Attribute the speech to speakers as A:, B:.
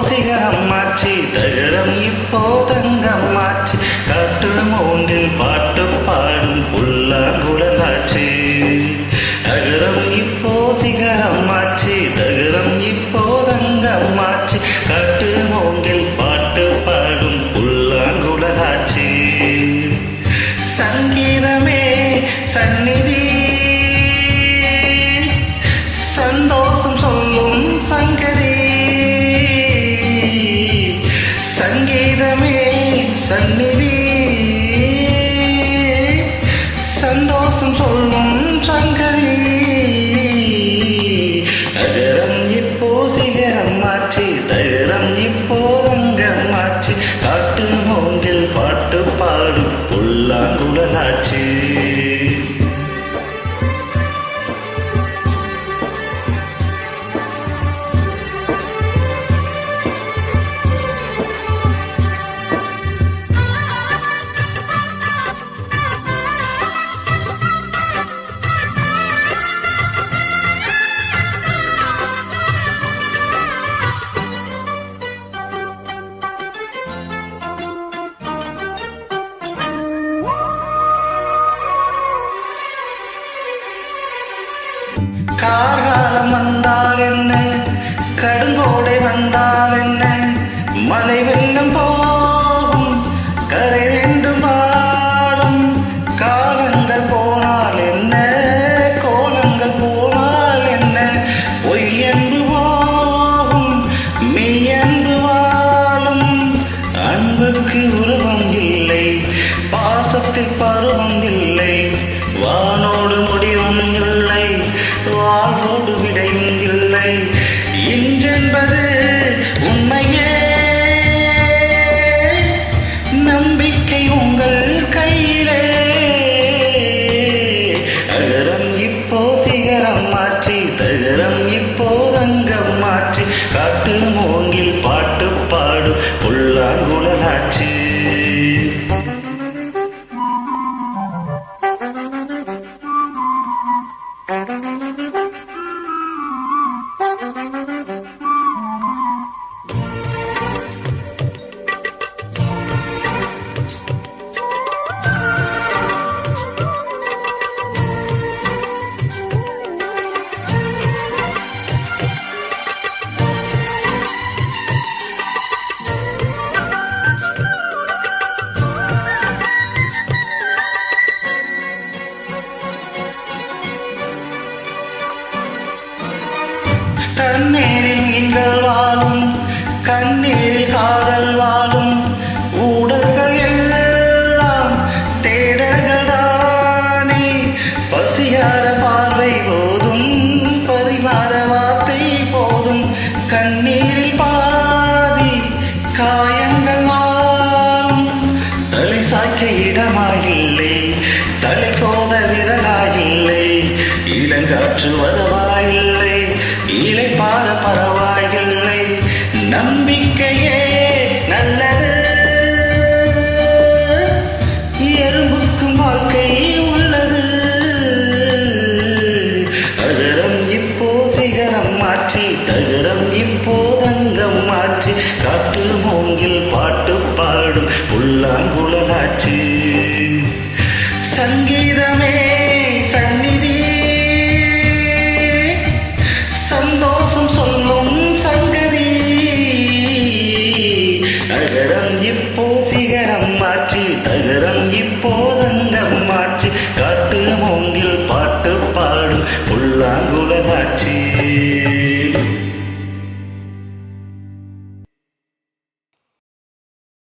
A: சிகரம் ஆச்சு, தகரம் இப்போ தங்கம் ஆச்சு. காட்டு மூங்கில் பாட்டு பாடும் புல்லாங்குழலாச்சு. தகரம் இப்போ சிகரம் ஆச்சு, தகரம் இப்போ தங்கம் ஆச்சு. காட்டு மூங்கில் பாட்டு பாடும் புல்லாங்குழலாச்சு. சங்கீதமே சந்நிதி, சந்தோஷம் சொல்லும் சங்கதி. சங்கீதமே சந்நிதி, சந்தோஷம் சொல்லும் சங்கதி. தகரம் இப்போ சிகரம் ஆச்சு, தகரம் இப்போ தங்கம் ஆச்சு. காட்டு மூங்கில் பாட்டு பாடும் புல்லாங்குழலாச்சு. கார்காலம் வந்தால் என்ன, கடுங்கோடை வந்தால் என்ன, மலை வெள்ளம் போகும் கரை ரெண்டும் வாழும். காலங்கள் போனால் என்ன, கோலங்கள் போனால் என்ன, பொய் என்று போகும் மெய் என்று வாழும். அன்புக்கு உருவம் இல்லை, பாசத்தில் பருவம் இல்லை, வானோடு முடிவும் இல்லை, வாழ்வோடு விடையும் இல்லை. இன்றென்பது உண்மையே, நம்பிக்கை உங்கள் கையிலே. தகரம் இப்போ சிகரம் ஆச்சு, தகரம் இப்போ தங்கம் ஆச்சு. காட்டு மூங்கில் பாட்டு பாடும் புல்லாங்குழலாச்சு. தண்ணீரில் நீங்கள் வாழும், கண்ணீரில் காதல் வாழும். ஊடல்கள் எல்லாம் தேடல்கள் தானே. பசியார பார்வை போதும், பரிமாற வார்த்தை போதும். கண்ணீரில் பாதி காயங்கள் ஆளும். தலை சாய்க்க இடமாயில்லை, தலை போத விரலாயில்லை. இளங்காற்று வரவாயில்லை, இலை பார பரவாயில்லை. நம்பிக்கையே நல்லது, எறும்புக்கும் வாழ்க்கை உள்ளது. தகரம் இப்போ சிகரம் ஆச்சு, தகரம் இப்போ தங்கம் ஆச்சு. காட்டு மூங்கில் பாட்டு பாடும் புல்லாங்குழலாச்சு. சங்கீதமே சந்நிதி, சந்தோஷம் சொல்லும் சங்கதி. தகரம் இப்போ சிகரம் ஆச்சு, தகரம் இப்போ தங்கம் ஆச்சு. காட்டு மூங்கில் பாட்டு பாடும் புல்லாங்குழலாச்சு.